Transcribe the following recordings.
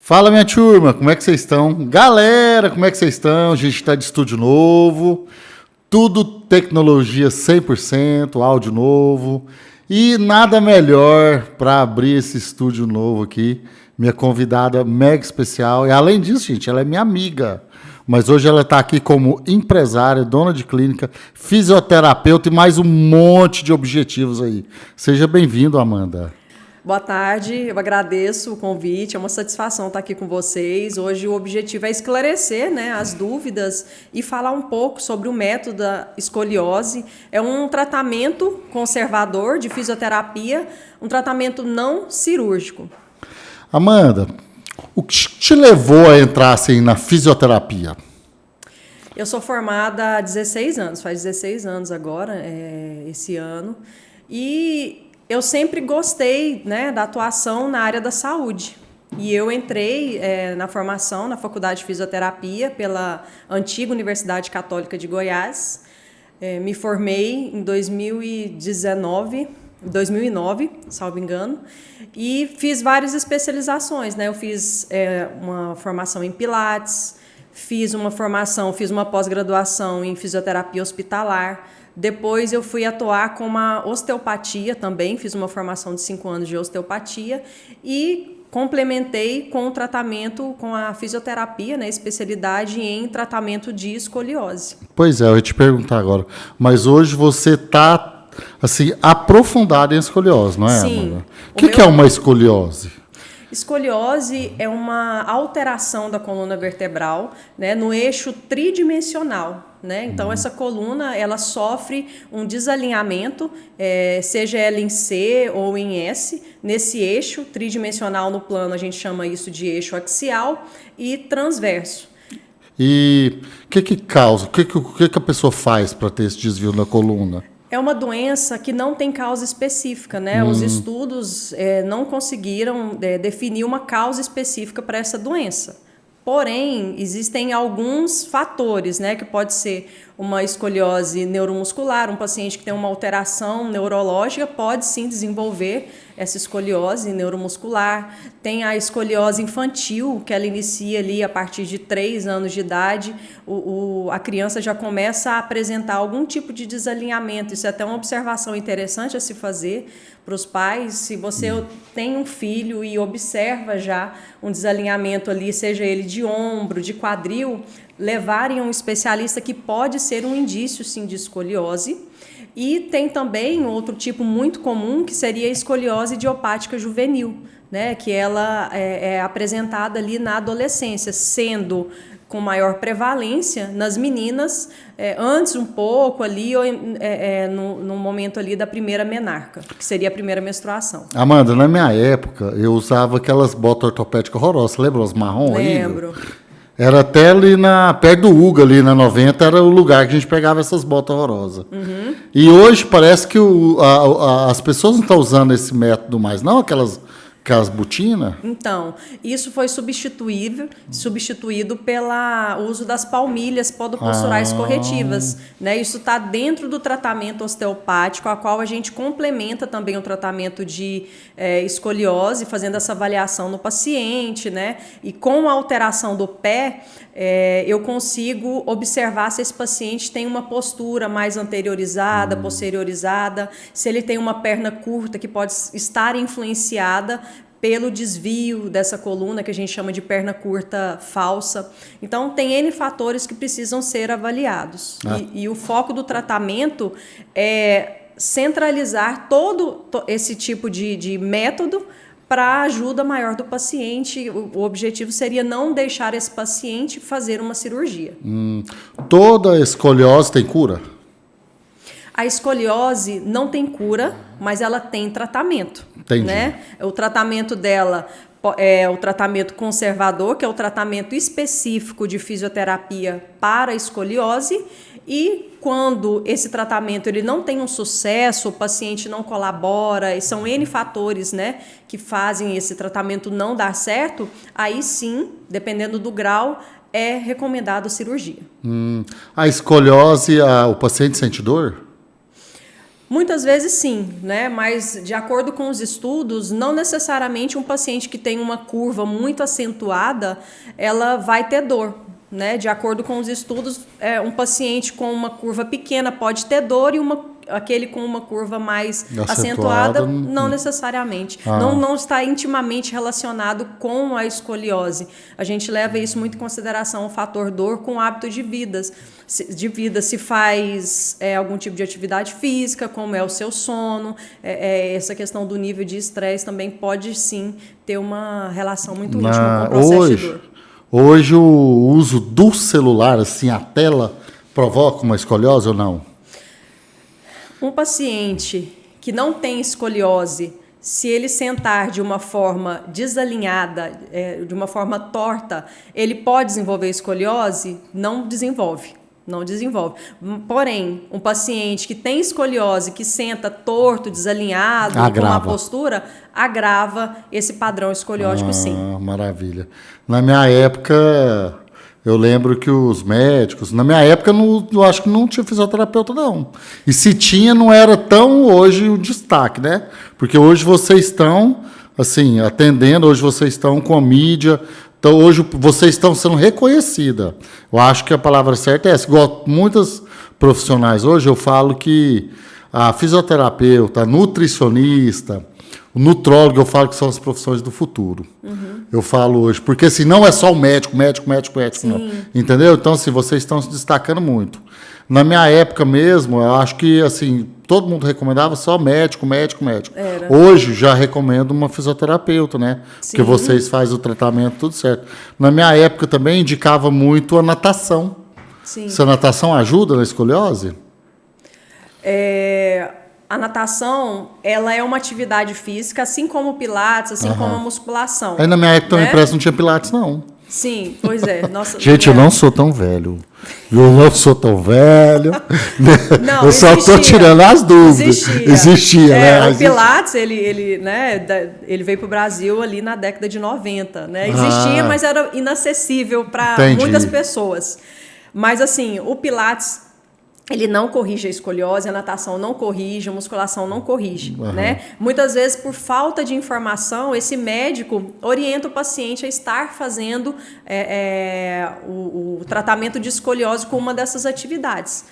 Fala, minha turma, como é que vocês estão? Galera, como é que vocês estão? A gente está de estúdio novo, tudo tecnologia 100%, áudio novo. E nada melhor para abrir esse estúdio novo aqui, minha convidada mega especial. E além disso, gente, ela é minha amiga. Mas hoje ela está aqui como empresária, dona de clínica, fisioterapeuta e mais um monte de objetivos aí. Seja bem-vindo, Amanda. Boa tarde, eu agradeço o convite, é uma satisfação estar aqui com vocês. Hoje o objetivo é esclarecer, as dúvidas e falar um pouco sobre o método da escoliose. É um tratamento conservador de fisioterapia, um tratamento não cirúrgico. Amanda, o que te levou a entrar assim, na fisioterapia? Eu sou formada há 16 anos, faz 16 anos agora, esse ano, e eu sempre gostei, da atuação na área da saúde. E eu entrei na formação na Faculdade de Fisioterapia pela antiga Universidade Católica de Goiás. Me formei em 2009, salvo engano, e fiz várias especializações. Eu fiz uma formação em Pilates, fiz uma pós-graduação em fisioterapia hospitalar. Depois eu fui atuar com uma osteopatia também, fiz uma formação de 5 anos de osteopatia e complementei com o tratamento, com a fisioterapia, especialidade em tratamento de escoliose. Pois é, eu ia te perguntar agora, mas hoje você está assim, aprofundada em escoliose, não é, Sim. Amanda? O que é uma escoliose? Escoliose é uma alteração da coluna vertebral, no eixo tridimensional. Então, essa coluna ela sofre um desalinhamento, seja ela em C ou em S, nesse eixo tridimensional no plano, a gente chama isso de eixo axial e transverso. E o que causa? O que a pessoa faz para ter esse desvio na coluna? É uma doença que não tem causa específica, Os estudos não conseguiram definir uma causa específica para essa doença. Porém, existem alguns fatores, que pode ser uma escoliose neuromuscular, um paciente que tem uma alteração neurológica pode sim desenvolver essa escoliose neuromuscular. Tem a escoliose infantil, que ela inicia ali a partir de 3 anos de idade. A criança já começa a apresentar algum tipo de desalinhamento. Isso é até uma observação interessante a se fazer para os pais. Se você tem um filho e observa já um desalinhamento ali, seja ele de ombro, de quadril, levarem a um especialista que pode ser um indício, sim, de escoliose. E tem também outro tipo muito comum, que seria a escoliose idiopática juvenil, que ela é apresentada ali na adolescência, sendo com maior prevalência nas meninas, antes um pouco ali, ou no momento ali da primeira menarca, que seria a primeira menstruação. Amanda, na minha época, eu usava aquelas botas ortopédicas horrorosas, lembra as marrom aí? Lembro. Era até ali perto do Uga, ali na 90, era o lugar que a gente pegava essas botas horrorosas. Uhum. E hoje parece que as pessoas não estão usando esse método mais, não? Aquelas botinas? Então, isso foi substituído pelo uso das palmilhas podoposturais corretivas. Isso está dentro do tratamento osteopático, a qual a gente complementa também o tratamento de escoliose, fazendo essa avaliação no paciente. E com a alteração do pé, eu consigo observar se esse paciente tem uma postura mais anteriorizada, posteriorizada, se ele tem uma perna curta que pode estar influenciada pelo desvio dessa coluna, que a gente chama de perna curta falsa. Então, tem N fatores que precisam ser avaliados. E o foco do tratamento é centralizar todo esse tipo de método para a ajuda maior do paciente. O objetivo seria não deixar esse paciente fazer uma cirurgia. Toda escoliose tem cura? A escoliose não tem cura, mas ela tem tratamento. Entendi. O tratamento dela é o tratamento conservador, que é o tratamento específico de fisioterapia para a escoliose. E quando esse tratamento ele não tem um sucesso, o paciente não colabora, e são N fatores que fazem esse tratamento não dar certo, aí sim, dependendo do grau, é recomendado cirurgia. A escoliose, o paciente sente dor? Muitas vezes sim, né? Mas de acordo com os estudos, não necessariamente um paciente que tem uma curva muito acentuada, ela vai ter dor, né? De acordo com os estudos, um paciente com uma curva pequena pode ter dor e aquele com uma curva mais acentuada não necessariamente. Não está intimamente relacionado com a escoliose. A gente leva isso muito em consideração, o fator dor, com o hábito de vida. Se faz algum tipo de atividade física, como é o seu sono, essa questão do nível de estresse também pode sim ter uma relação muito íntima com o processo de dor. Hoje o uso do celular, assim, a tela, provoca uma escoliose ou não? Um paciente que não tem escoliose, se ele sentar de uma forma desalinhada, de uma forma torta, ele pode desenvolver escoliose? Não desenvolve. Não desenvolve. Porém, um paciente que tem escoliose, que senta torto, desalinhado, com uma postura, agrava esse padrão escoliótico, sim. Maravilha. Na minha época, eu lembro que os médicos... Na minha época, eu acho que não tinha fisioterapeuta, não. E se tinha, não era tão hoje o destaque, né? Porque hoje vocês estão, assim, atendendo, hoje vocês estão com a mídia... Então, hoje, vocês estão sendo reconhecidas. Eu acho que a palavra certa é essa. Igual muitas profissionais hoje, eu falo que a fisioterapeuta, a nutricionista, o nutrólogo, eu falo que são as profissões do futuro. Eu falo hoje. Porque, assim, não é só o médico, não. Entendeu? Então, assim, vocês estão se destacando muito. Na minha época mesmo, eu acho que, assim, todo mundo recomendava só médico. Era. Hoje, já recomendo uma fisioterapeuta, né? Sim. Porque vocês fazem o tratamento, tudo certo. Na minha época também, indicava muito a natação. Sim. Se a natação ajuda na escoliose? A natação, ela é uma atividade física, assim como o pilates, assim como a musculação. Aí na minha época também parece que não tinha pilates, não. Sim, pois é. Nossa, gente, eu não sou tão velho. Eu não sou tão velho. Não, eu só estou tirando as dúvidas. Existia, né? O Pilates, ele veio para o Brasil ali na década de 90. Né? Existia, mas era inacessível para muitas pessoas. Mas, assim, o Pilates... ele não corrige a escoliose, a natação não corrige, a musculação não corrige, né? Muitas vezes, por falta de informação, esse médico orienta o paciente a estar fazendo o tratamento de escoliose com uma dessas atividades.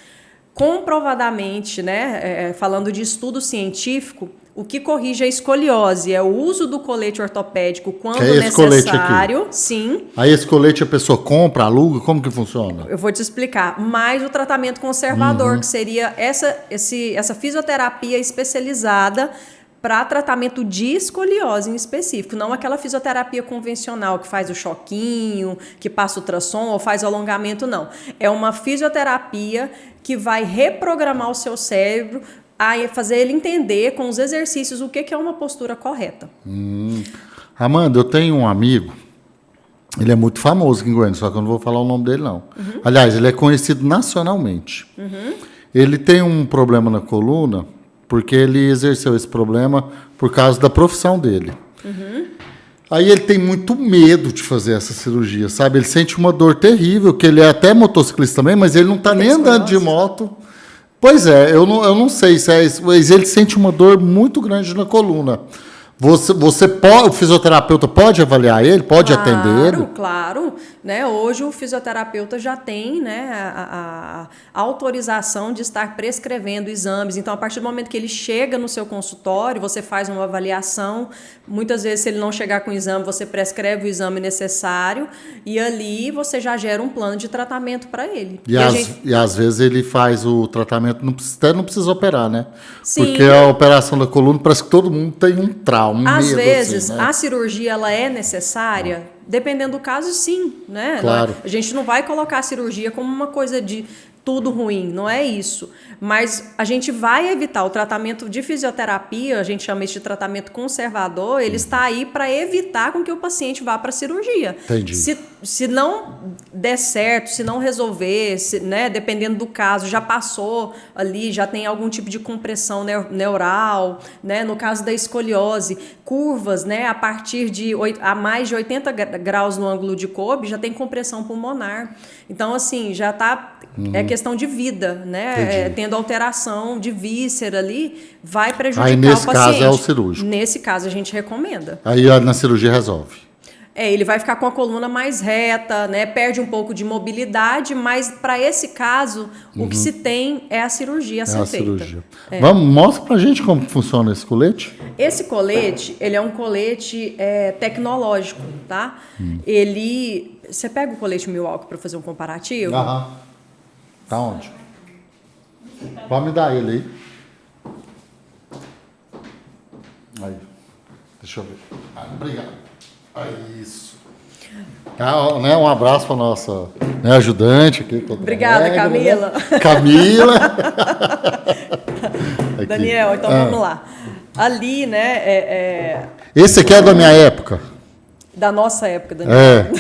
Comprovadamente, né, falando de estudo científico, o que corrige a escoliose é o uso do colete ortopédico quando necessário. Sim. Aí esse colete a pessoa compra, aluga? Como que funciona? Eu vou te explicar. Mais o tratamento conservador, que seria essa fisioterapia especializada para tratamento de escoliose em específico. Não aquela fisioterapia convencional que faz o choquinho, que passa ultrassom ou faz alongamento, não. É uma fisioterapia que vai reprogramar o seu cérebro a fazer ele entender com os exercícios o que é uma postura correta. Amanda, eu tenho um amigo, ele é muito famoso aqui em Goiânia, só que eu não vou falar o nome dele, não. Aliás, ele é conhecido nacionalmente. Ele tem um problema na coluna, porque ele exerceu esse problema por causa da profissão dele. Aí ele tem muito medo de fazer essa cirurgia, sabe? Ele sente uma dor terrível, que ele é até motociclista também, mas ele não está nem andando de moto. Pois é, eu não sei se é isso, mas ele sente uma dor muito grande na coluna. O fisioterapeuta pode avaliar ele? Pode atender ele? Claro. Né? Hoje o fisioterapeuta já tem, né, a autorização de estar prescrevendo exames. Então, a partir do momento que ele chega no seu consultório, você faz uma avaliação. Muitas vezes, se ele não chegar com o exame, você prescreve o exame necessário e ali você já gera um plano de tratamento para ele. E às vezes ele faz o tratamento, até não precisa operar, né? Sim. Porque a operação da coluna parece que todo mundo tem um trauma, Às medo, vezes, assim, né? A cirurgia ela é necessária, dependendo do caso, sim. Né? Claro. A gente não vai colocar a cirurgia como uma coisa de tudo ruim, não é isso. Mas a gente vai evitar o tratamento de fisioterapia, a gente chama isso de tratamento conservador, ele está aí para evitar com que o paciente vá para a cirurgia. Entendi. Se não der certo, se não resolver, né, dependendo do caso, já passou ali, já tem algum tipo de compressão neural, né, no caso da escoliose, curvas, né, a partir de a mais de 80 graus no ângulo de Kobe, já tem compressão pulmonar. Então, assim, já está é questão de vida, né? Tendo alteração de víscera ali, vai prejudicar o paciente. Aí, nesse caso, é o cirúrgico. Nesse caso, a gente recomenda. Aí, na cirurgia, resolve. Ele vai ficar com a coluna mais reta, né? Perde um pouco de mobilidade, mas para esse caso, o que se tem é a cirurgia a ser feita. Cirurgia. Mostra pra gente como funciona esse colete. Esse colete, ele é um colete tecnológico, tá? Você pega o colete Milwaukee para fazer um comparativo? Aham. Tá onde? Pode me dar ele aí. Aí. Deixa eu ver. Obrigado. Isso. Né, um abraço para nossa ajudante aqui. Obrigada, Camila. Né? Camila. Daniel, então vamos lá. Ali, né? Esse aqui é da minha época. Da nossa época, Daniel.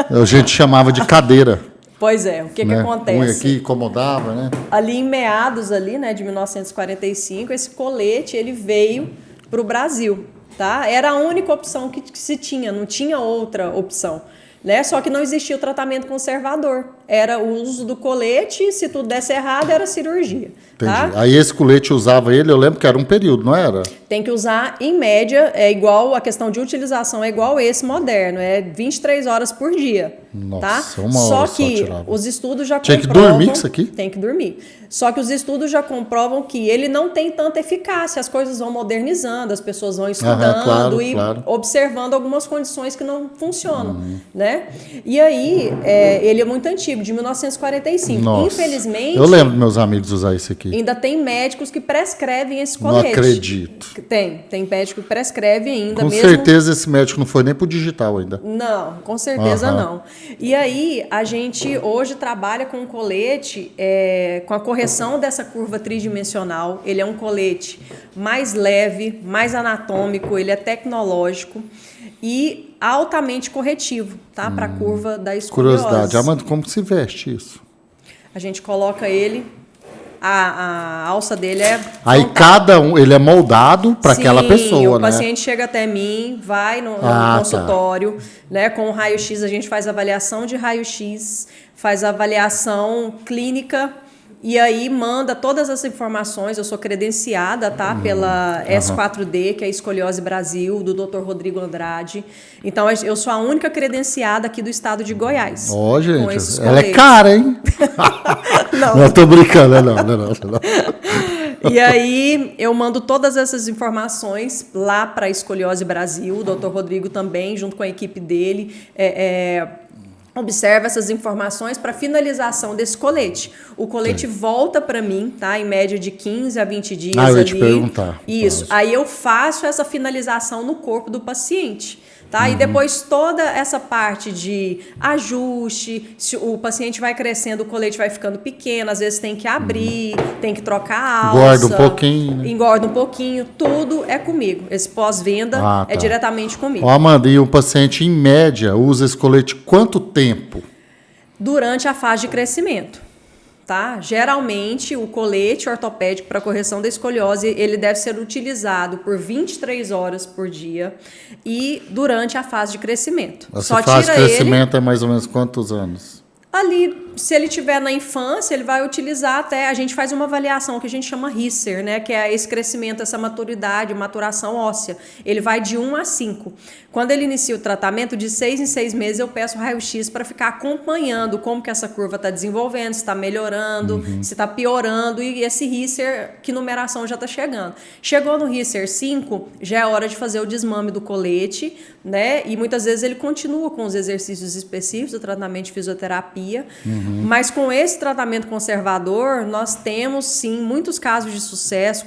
A gente chamava de cadeira. Pois é, o que acontece? Um aqui incomodava, né? Ali em meados ali, né, de 1945, esse colete ele veio para o Brasil. Tá? Era a única opção que se tinha, não tinha outra opção. Né? Só que não existia o tratamento conservador. Era o uso do colete, se tudo desse errado, era cirurgia. Tá? Aí esse colete usava ele, eu lembro que era um período, não era? Tem que usar, em média, é igual, a questão de utilização é igual esse moderno, é 23 horas por dia. Nossa, tá? uma hora só que tirava. os estudos já Tinha comprovam... que dormir com isso aqui? Tem que dormir. Só que os estudos já comprovam que ele não tem tanta eficácia, as coisas vão modernizando, as pessoas vão estudando observando algumas condições que não funcionam, né? E aí, ele é muito antigo, de 1945. Nossa. Infelizmente... Eu lembro dos meus amigos usar isso aqui. Ainda tem médicos que prescrevem esse colete. Não acredito. Tem médico que prescreve ainda. Com certeza esse médico não foi nem pro digital ainda. Não, com certeza não. E aí, a gente hoje trabalha com um colete com a correção dessa curva tridimensional. Ele é um colete mais leve, mais anatômico, ele é tecnológico e altamente corretivo, tá? Para a curva da escoliose. Curiosidade, Amanda, como se veste isso? A gente coloca ele... A alça dele é... Aí cada um, ele é moldado para aquela pessoa, o paciente chega até mim, vai no consultório, né, com o raio-x, a gente faz avaliação de raio-x, faz avaliação clínica e aí manda todas as informações. Eu sou credenciada, tá, pela S4D, que é a Escoliose Brasil, do Dr. Rodrigo Andrade. Então, eu sou a única credenciada aqui do estado de Goiás. Ó, gente, ela é cara, hein? Não, tô brincando, não. E aí, eu mando todas essas informações lá para a Escoliose Brasil, o Dr. Rodrigo também, junto com a equipe dele, observa essas informações para finalização desse colete. O colete volta para mim, tá? Em média de 15 a 20 dias eu ia te perguntar. Isso. Aí eu faço essa finalização no corpo do paciente. Tá? E depois toda essa parte de ajuste, se o paciente vai crescendo, o colete vai ficando pequeno, às vezes tem que abrir, tem que trocar a alça. Engorda um pouquinho. Né? Engorda um pouquinho, tudo é comigo. Esse pós-venda é diretamente comigo. Ó, Amanda, e o paciente, em média, usa esse colete quanto tempo? Durante a fase de crescimento. Tá? Geralmente, o colete ortopédico para correção da escoliose, ele deve ser utilizado por 23 horas por dia e durante a fase de crescimento. Essa fase de crescimento é mais ou menos quantos anos? Ali, se ele estiver na infância, ele vai utilizar até... A gente faz uma avaliação que a gente chama Risser, né? Que é esse crescimento, essa maturidade, maturação óssea. Ele vai de 1 a 5. Quando ele inicia o tratamento, de 6 em 6 meses, eu peço raio-x para ficar acompanhando como que essa curva está desenvolvendo, se está melhorando, se está piorando. E esse Risser, que numeração já está chegando. Chegou no Risser 5, já é hora de fazer o desmame do colete, né? E muitas vezes ele continua com os exercícios específicos do tratamento de fisioterapia. Mas com esse tratamento conservador, nós temos sim muitos casos de sucesso,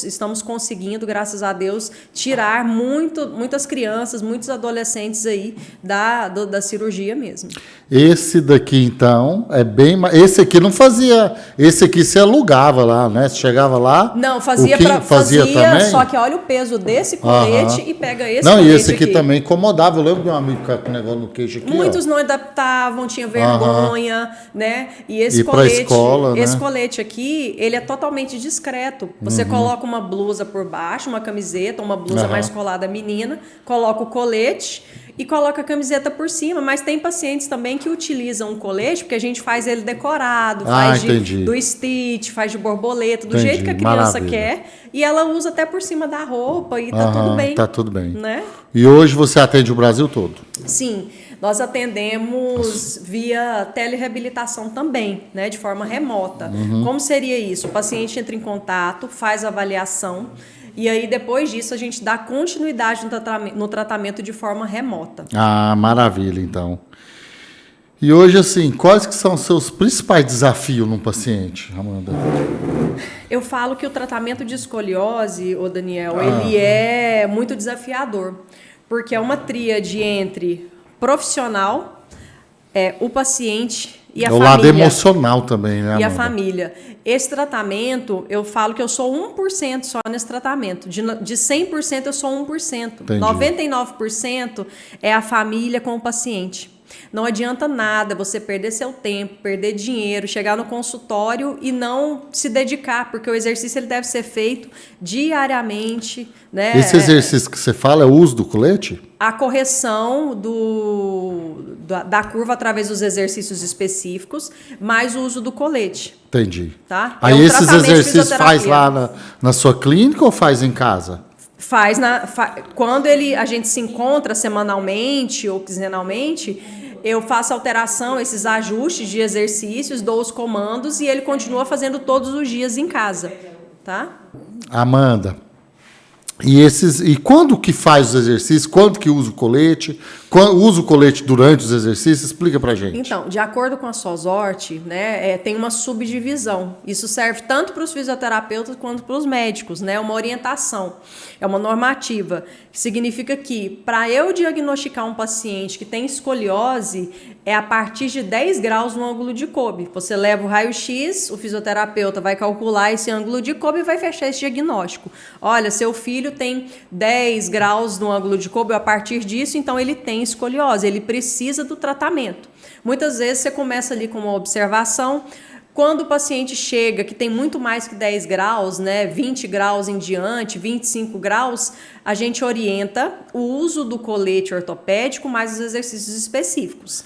estamos conseguindo, graças a Deus, tirar muitas crianças, muitos adolescentes aí da cirurgia mesmo. Esse daqui, então, é bem... Esse aqui não fazia... Esse aqui você alugava lá, né? Você chegava lá... Não, fazia também? Só que olha o peso desse colete e pega esse colete. Não, e esse aqui também incomodava. Eu lembro de um amigo com um negócio no queixo aqui. Muitos não adaptavam, tinha vergonha, vergonha, né? E esse Ir pra colete, escola, né? esse colete aqui, ele é totalmente discreto. Você coloca uma blusa por baixo, uma camiseta, uma blusa mais colada menina, coloca o colete e coloca a camiseta por cima, mas tem pacientes também que utilizam o colete porque a gente faz ele decorado, faz do Stitch, faz de borboleta, do jeito que a criança quer, e ela usa até por cima da roupa e tá tudo bem. Tá tudo bem. Né? E hoje você atende o Brasil todo? Sim, nós atendemos via telereabilitação também, né, de forma remota. Como seria isso? O paciente entra em contato, faz a avaliação, e aí, depois disso, a gente dá continuidade no tratamento de forma remota. Ah, maravilha, então. E hoje, assim, quais que são os seus principais desafios num paciente, Amanda? Eu falo que o tratamento de escoliose, ô Daniel, ele é muito desafiador, porque é uma tríade entre profissional, o paciente e a família. O lado emocional também, né, Amanda? E a família. Esse tratamento, eu falo que eu sou 1% só nesse tratamento. De 100% eu sou 1%. Entendi. 99% é a família com o paciente. Não adianta nada você perder seu tempo, perder dinheiro, chegar no consultório e não se dedicar, porque o exercício ele deve ser feito diariamente, né? Esse exercício que você fala é o uso do colete? A correção da curva através dos exercícios específicos, mais o uso do colete. Entendi. Tá? Aí esses exercícios faz lá na sua clínica ou faz em casa? Faz quando a gente se encontra semanalmente ou quinzenalmente, eu faço alteração, esses ajustes de exercícios, dou os comandos e ele continua fazendo todos os dias em casa, tá? Amanda, e quando que faz os exercícios? Quando que usa o colete? Usa o colete durante os exercícios? Explica pra gente. Então, de acordo com a SOSORT, né, tem uma subdivisão. Isso serve tanto para os fisioterapeutas quanto para os médicos, né? Uma orientação, é uma normativa, que significa que para eu diagnosticar um paciente que tem escoliose, é a partir de 10 graus no ângulo de Kobe. Você leva o raio-x, o fisioterapeuta vai calcular esse ângulo de Kobe e vai fechar esse diagnóstico. Olha, seu filho tem 10 graus no ângulo de Kobe, a partir disso, então ele tem escoliose, ele precisa do tratamento. Muitas vezes você começa ali com uma observação. Quando o paciente chega, que tem muito mais que 10 graus, né, 20 graus em diante, 25 graus, a gente orienta o uso do colete ortopédico mais os exercícios específicos.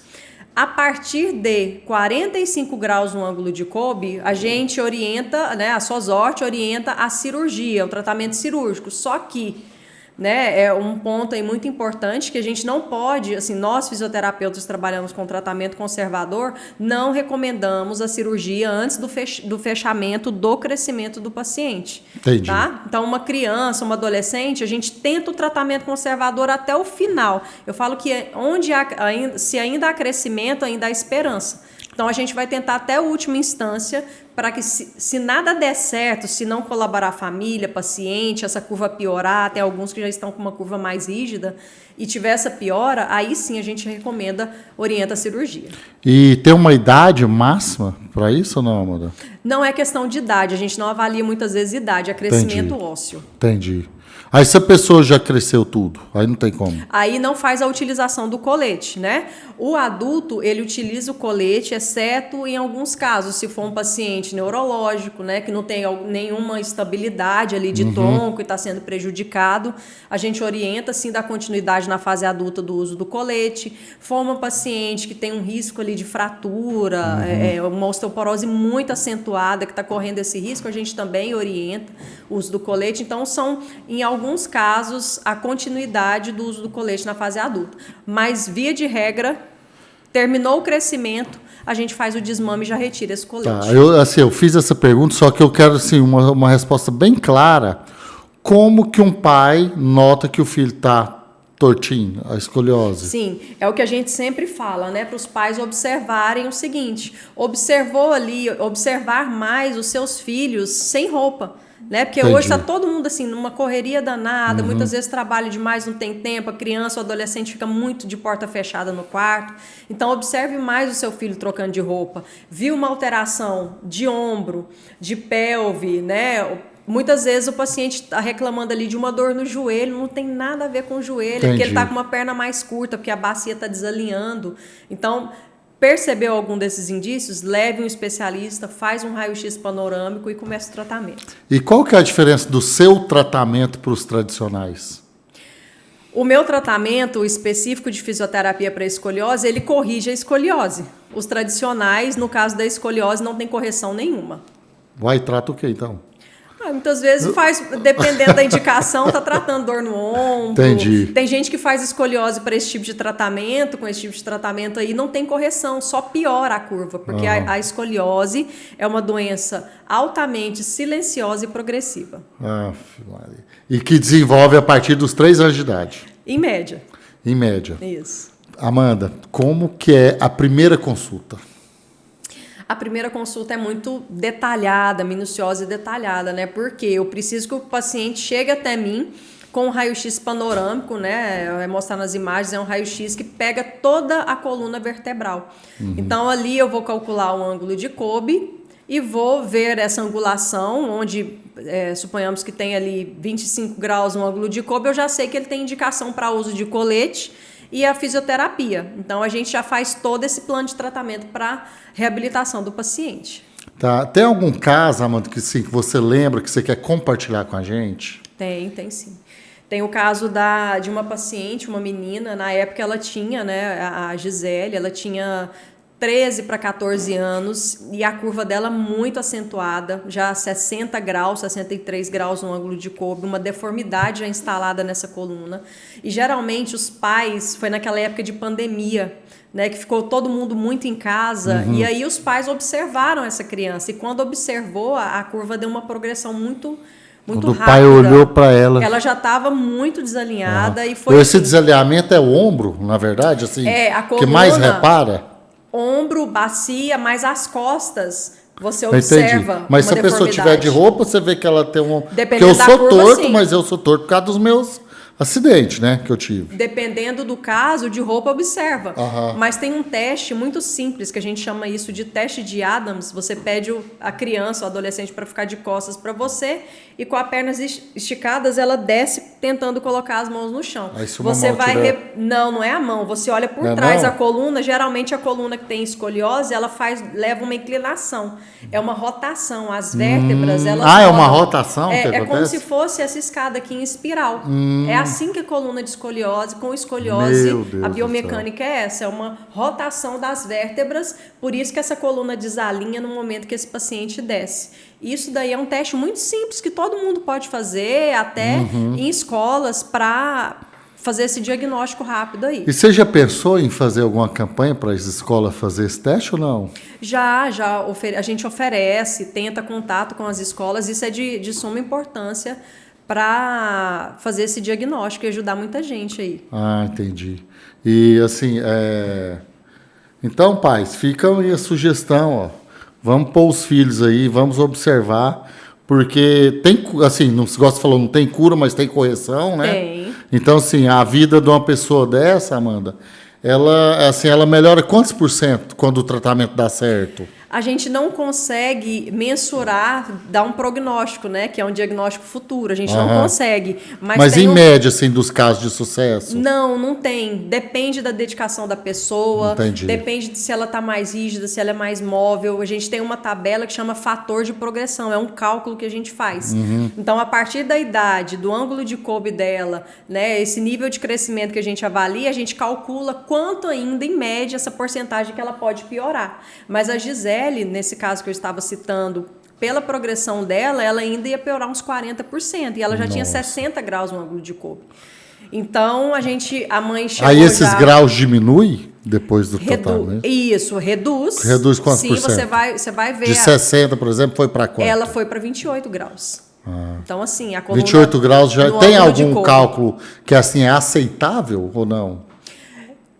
A partir de 45 graus no ângulo de Kobe, a gente orienta, né, a SOSORT orienta a cirurgia, o tratamento cirúrgico. Só que, né, é um ponto aí muito importante que a gente não pode, assim, nós fisioterapeutas trabalhamos com tratamento conservador, não recomendamos a cirurgia antes do fechamento do crescimento do paciente. Entendi. Tá? Então, uma criança, uma adolescente, a gente tenta o tratamento conservador até o final. Eu falo que se ainda há crescimento, ainda há esperança. Então, a gente vai tentar até a última instância para que, se nada der certo, se não colaborar a família, paciente, essa curva piorar, tem alguns que já estão com uma curva mais rígida, e tiver essa piora, aí sim a gente orienta a cirurgia. E tem uma idade máxima para isso ou não, Amanda? Não é questão de idade, a gente não avalia muitas vezes idade, é crescimento ósseo. Entendi. Aí se a pessoa já cresceu tudo, aí não tem como. Aí não faz a utilização do colete, né? O adulto, ele utiliza o colete, exceto em alguns casos, se for um paciente neurológico, né, que não tem nenhuma estabilidade ali de tronco e está sendo prejudicado, a gente orienta, sim, dar continuidade na fase adulta do uso do colete. For uma paciente que tem um risco ali de fratura, uma osteoporose muito acentuada, que está correndo esse risco, a gente também orienta o uso do colete. Então, são, em alguns casos, a continuidade do uso do colete na fase adulta. Mas, via de regra, terminou o crescimento, a gente faz o desmame e já retira esse colete. Tá, eu fiz essa pergunta, só que eu quero assim, uma resposta bem clara. Como que um pai nota que o filho está tortinho, a escoliose? Sim, é o que a gente sempre fala, né? Para os pais observarem o seguinte: observar mais os seus filhos sem roupa. Né? Porque Entendi. Hoje está todo mundo assim, numa correria danada, muitas vezes trabalha demais, não tem tempo, a criança ou adolescente fica muito de porta fechada no quarto. Então, observe mais o seu filho trocando de roupa. Viu uma alteração de ombro, de pelve, né? Muitas vezes o paciente está reclamando ali de uma dor no joelho, não tem nada a ver com o joelho, é porque ele está com uma perna mais curta, porque a bacia está desalinhando. Então, Percebeu algum desses indícios? Leve um especialista, faz um raio-x panorâmico e começa o tratamento. E qual que é a diferença do seu tratamento para os tradicionais? O meu tratamento específico de fisioterapia para escoliose, ele corrige a escoliose. Os tradicionais, no caso da escoliose, não tem correção nenhuma. Vai e trata o quê, então? Muitas vezes faz, dependendo da indicação, tá tratando dor no ombro. Entendi. Tem gente que faz escoliose para esse tipo de tratamento, com esse tipo de tratamento aí não tem correção, só piora a curva, porque a escoliose é uma doença altamente silenciosa e progressiva. E que desenvolve a partir dos 3 anos de idade. Em média. Em média. Isso. Amanda, como que é a primeira consulta? A primeira consulta é muito detalhada, minuciosa e detalhada, né? Porque eu preciso que o paciente chegue até mim com um raio-x panorâmico, né? Vai mostrar nas imagens, é um raio-x que pega toda a coluna vertebral. Então, ali eu vou calcular o ângulo de Kobe e vou ver essa angulação, onde suponhamos que tem ali 25 graus no ângulo de Kobe, eu já sei que ele tem indicação para uso de colete e a fisioterapia. Então, a gente já faz todo esse plano de tratamento para reabilitação do paciente. Tá. Tem algum caso, Amanda, que sim, que você lembra, que você quer compartilhar com a gente? Tem sim. Tem o caso de uma paciente, uma menina, na época ela tinha, né, a Gisele, ela tinha 13 para 14 anos e a curva dela muito acentuada, já 60 graus, 63 graus no ângulo de Kobe, uma deformidade já instalada nessa coluna. E geralmente os pais, foi naquela época de pandemia, né, que ficou todo mundo muito em casa, e aí os pais observaram essa criança, e quando observou, a curva deu uma progressão muito Quando rápida. o pai olhou para ela... Ela já estava muito desalinhada e foi Esse assim, desalinhamento é o ombro, na verdade, assim, a que coluna, mais repara? Ombro, bacia, mas as costas você Eu observa entendi. Mas se a pessoa tiver de roupa, você vê que ela tem um... Porque eu da sou curva, torto, sim. mas eu sou torto por causa dos meus acidentes, né, que eu tive. Dependendo do caso, de roupa observa. Aham. Mas tem um teste muito simples, que a gente chama isso de teste de Adams. Você pede a criança, o adolescente, para ficar de costas para você, e com as pernas esticadas, ela desce tentando colocar as mãos no chão. Aí, se uma Você mão vai... tiver- Não é a mão. Você olha por Não é trás não? da coluna. Geralmente, a coluna que tem escoliose, ela leva uma inclinação. É uma rotação. As vértebras, elas é uma rodam. rotação que É como acontece? se fosse essa escada aqui em espiral. É assim que a coluna de escoliose, com escoliose, Meu Deus a do biomecânica é essa, é uma rotação das vértebras, por isso que essa coluna desalinha no momento que esse paciente desce. Isso daí é um teste muito simples que todo mundo pode fazer, até em escolas, para fazer esse diagnóstico rápido aí. E você já pensou em fazer alguma campanha para as escolas fazer esse teste ou não? A gente oferece, tenta contato com as escolas, isso é de suma importância para fazer esse diagnóstico e ajudar muita gente aí. Ah, entendi. E assim, então, pais, fica aí a sugestão, ó. Vamos pôr os filhos aí, vamos observar, porque tem, assim, não se gosta falou, não tem cura, mas tem correção, né? Tem. Então, assim, a vida de uma pessoa dessa, Amanda, ela melhora quantos % quando o tratamento dá certo? A gente não consegue mensurar, dar um prognóstico, né? Que é um diagnóstico futuro. A gente não consegue. Mas tem em média, assim, dos casos de sucesso? Não tem. Depende da dedicação da pessoa. Entendi. Depende de se ela está mais rígida, se ela é mais móvel. A gente tem uma tabela que chama fator de progressão. É um cálculo que a gente faz. Então, a partir da idade, do ângulo de Kobe dela, né? Esse nível de crescimento que a gente avalia, a gente calcula quanto ainda, em média, essa porcentagem que ela pode piorar. Mas a Gisele, nesse caso que eu estava citando, pela progressão dela, ela ainda ia piorar uns 40%. E ela já tinha 60 graus no ângulo de Kobe. Então, a mãe chegou Aí esses já... graus diminuem depois do tratamento? Isso, reduz. Reduz quantos Sim, por cento? você vai ver. De 60, por exemplo, foi para quanto? Ela foi para 28 graus. Então, assim, a coluna... 28 graus já no tem ângulo de algum Kobe. cálculo que assim é aceitável ou não?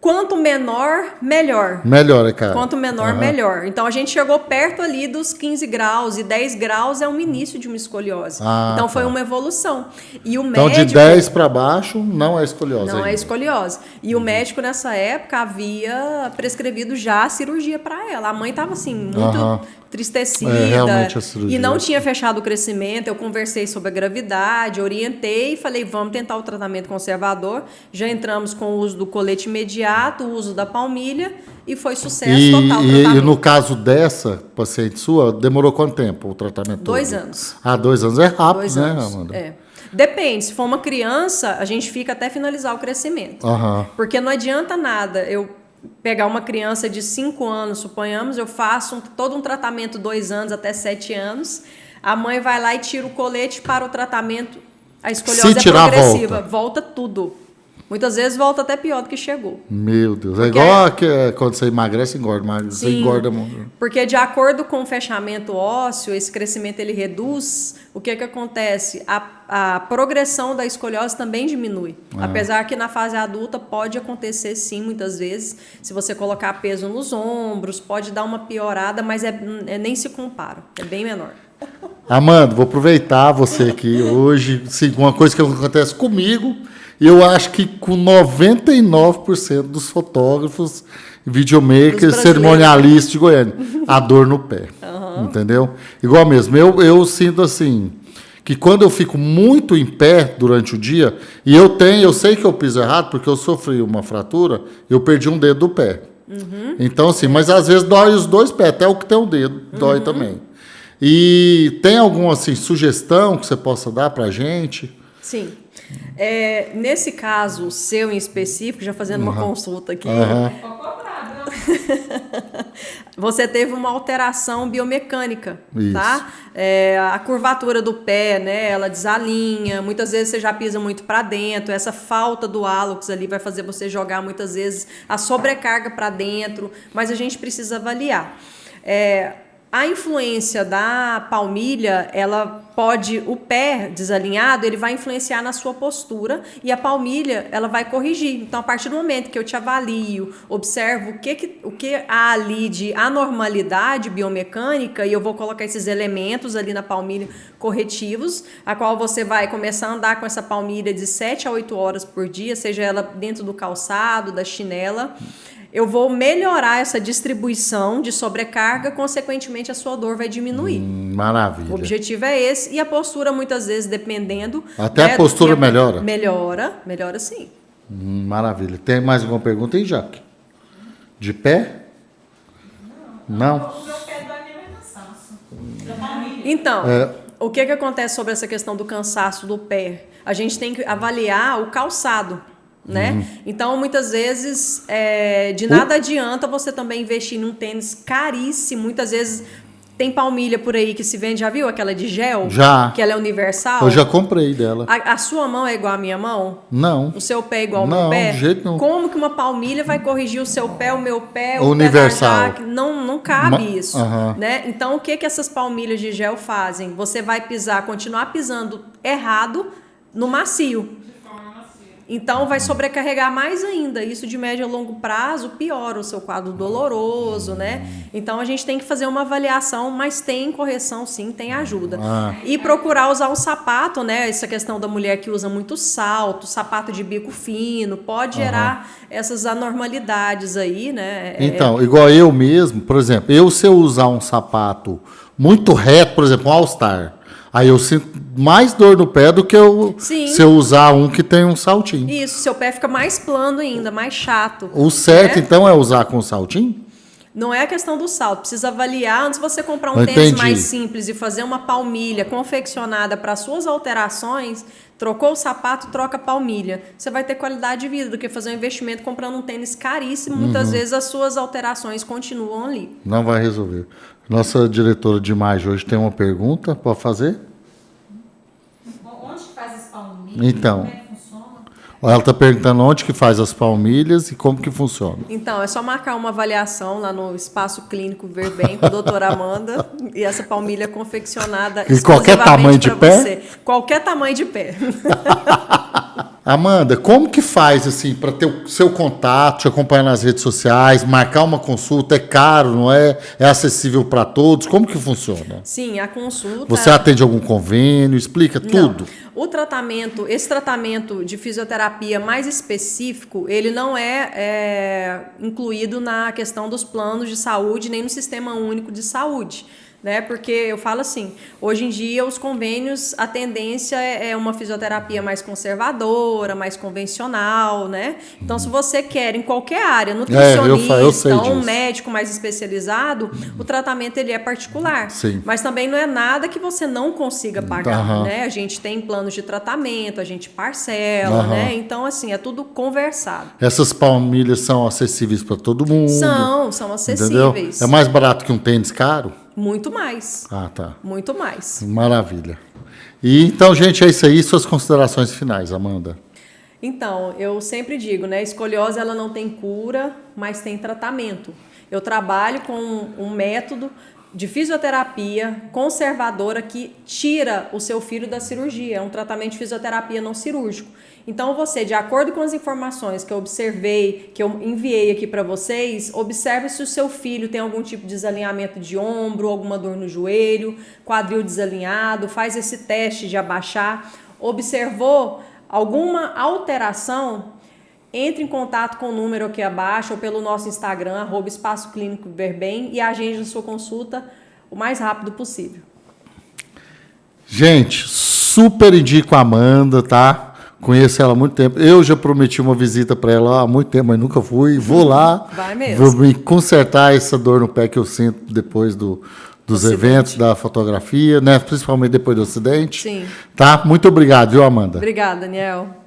Quanto menor, melhor. Melhor, cara. Quanto menor, melhor. Então, a gente chegou perto ali dos 15 graus, e 10 graus é um início de uma escoliose. Então, foi uma evolução. E o Então, médico... de 10 para baixo, não é escoliose Não ainda. é escoliose. E o médico, nessa época, havia prescrevido já a cirurgia para ela. A mãe estava, assim, muito entristecida. Realmente a cirurgia. E não tinha fechado o crescimento. Eu conversei sobre a gravidade, orientei e falei, vamos tentar o tratamento conservador. Já entramos com o uso do colete imediato imediato o uso da palmilha e foi sucesso total o tratamento. E no caso dessa paciente sua, demorou quanto tempo o tratamento 2 todo? anos. 2 anos é rápido, 2 né, anos, Amanda? Depende, se for uma criança, a gente fica até finalizar o crescimento. Porque não adianta nada eu pegar uma criança de 5 anos, suponhamos, eu faço todo um tratamento 2 anos até 7 anos, a mãe vai lá e tira o colete para o tratamento, a escoliose é progressiva, volta tudo. Muitas vezes volta até pior do que chegou. Meu Deus, é igual quando você emagrece, engorda, mas você engorda muito. Porque de acordo com o fechamento ósseo, esse crescimento ele reduz, o que acontece? A progressão da escoliose também diminui. Apesar que na fase adulta pode acontecer sim, muitas vezes, se você colocar peso nos ombros, pode dar uma piorada, mas nem se compara, é bem menor. Amanda, vou aproveitar você aqui hoje, sim, uma coisa que acontece comigo, e eu acho que com 99% dos fotógrafos, videomakers, cerimonialistas de Goiânia, a dor no pé, entendeu? Igual mesmo, eu sinto assim, que quando eu fico muito em pé durante o dia, e eu sei que eu piso errado, porque eu sofri uma fratura, eu perdi um dedo do pé. Então assim, mas às vezes dói os 2 pés, até o que tem o dedo, dói também. E tem alguma assim, sugestão que você possa dar pra gente? Sim. Nesse caso seu em específico, já fazendo uma consulta aqui, você teve uma alteração biomecânica, tá? A curvatura do pé, né? Ela desalinha, muitas vezes você já pisa muito para dentro, essa falta do hálux ali vai fazer você jogar muitas vezes a sobrecarga para dentro, mas a gente precisa avaliar. A influência da palmilha, o pé desalinhado, ele vai influenciar na sua postura e a palmilha, ela vai corrigir. Então, a partir do momento que eu te avalio, observo o que há ali de anormalidade biomecânica e eu vou colocar esses elementos ali na palmilha corretivos, a qual você vai começar a andar com essa palmilha de 7 a 8 horas por dia, seja ela dentro do calçado, da chinela. Eu vou melhorar essa distribuição de sobrecarga, consequentemente a sua dor vai diminuir. Maravilha. O objetivo é esse. E a postura, muitas vezes, dependendo... Até a postura melhora? Melhora sim. Maravilha. Tem mais alguma pergunta aí, Jaque? De pé? Não? O meu pé dói mesmo é cansaço. Então, o que acontece sobre essa questão do cansaço do pé? A gente tem que avaliar o calçado. Né? Então, muitas vezes, de nada adianta você também investir num tênis caríssimo. Muitas vezes tem palmilha por aí que se vende, já viu aquela de gel? Já. Que ela é universal? Eu já comprei dela. A sua mão é igual à minha mão? Não. O seu pé é igual ao meu pé? Não, de jeito nenhum. Como que uma palmilha vai corrigir o seu pé, o meu pé, universal. Pé da Jaque? Não cabe isso. Né? Então, o que essas palmilhas de gel fazem? Você vai continuar pisando errado no macio. Então, vai sobrecarregar mais ainda. Isso de médio a longo prazo piora o seu quadro doloroso, né? Então, a gente tem que fazer uma avaliação, mas tem correção sim, tem ajuda. E procurar usar um sapato, né? Essa questão da mulher que usa muito salto, sapato de bico fino, pode gerar essas anormalidades aí, né? Então, igual eu mesmo, por exemplo, se eu usar um sapato muito reto, por exemplo, um All-Star, aí eu sinto mais dor no pé do que se eu usar um que tem um saltinho. Isso, seu pé fica mais plano ainda, mais chato. O certo, então, é usar com saltinho? Não é a questão do salto. Precisa avaliar antes de você comprar um tênis mais simples e fazer uma palmilha confeccionada para suas alterações. Trocou o sapato, troca a palmilha. Você vai ter qualidade de vida do que fazer um investimento comprando um tênis caríssimo. Muitas vezes as suas alterações continuam ali. Não vai resolver. Nossa diretora de imagem hoje tem uma pergunta. Pode fazer? Onde faz as palmilhas? Então. Como é que funciona? Ela está perguntando onde que faz as palmilhas e como que funciona. Então, é só marcar uma avaliação lá no Espaço Clínico Ver Bem com a doutora Amanda e essa palmilha confeccionada e qualquer tamanho de pé? Você. Qualquer tamanho de pé. Amanda, como que faz assim para ter o seu contato, te acompanhar nas redes sociais, marcar uma consulta? É caro, não é? É acessível para todos? Como que funciona? Sim, a consulta... Você atende algum convênio? Explica tudo. Esse tratamento de fisioterapia mais específico, ele não é incluído na questão dos planos de saúde, nem no Sistema Único de Saúde. né? Porque eu falo assim, hoje em dia os convênios, a tendência é uma fisioterapia mais conservadora, mais convencional, né? Então, se você quer em qualquer área, nutricionista, eu sei um disso. médico mais especializado, o tratamento ele é particular. Sim. Mas também não é nada que você não consiga pagar, Aham. né? A gente tem planos de tratamento, a gente parcela, Aham. né? Então, assim, é tudo conversado. Essas palmilhas são acessíveis para todo mundo. São Entendeu? acessíveis. É mais barato que um tênis caro? Muito mais. Ah, tá. Muito mais. Maravilha. E então, gente, é isso aí. Suas considerações finais, Amanda. Então, eu sempre digo, né? Escoliose ela não tem cura, mas tem tratamento. Eu trabalho com um método de fisioterapia conservadora que tira o seu filho da cirurgia. É um tratamento de fisioterapia não cirúrgico. Então, você, de acordo com as informações que eu observei, que eu enviei aqui para vocês, observe se o seu filho tem algum tipo de desalinhamento de ombro, alguma dor no joelho, quadril desalinhado, faz esse teste de abaixar. Observou alguma alteração? Entre em contato com o número aqui abaixo ou pelo nosso Instagram, @Espaço Clínico Viver e agende a sua consulta o mais rápido possível. Gente, super indico a Amanda, tá? Conheço ela há muito tempo. Eu já prometi uma visita para ela há muito tempo, mas nunca fui. Vou lá. Vai mesmo. Vou me consertar essa dor no pé que eu sinto depois dos Acidente. eventos da fotografia, né? Principalmente depois do acidente. Sim. Tá? Muito obrigado, viu, Amanda? Obrigada, Daniel.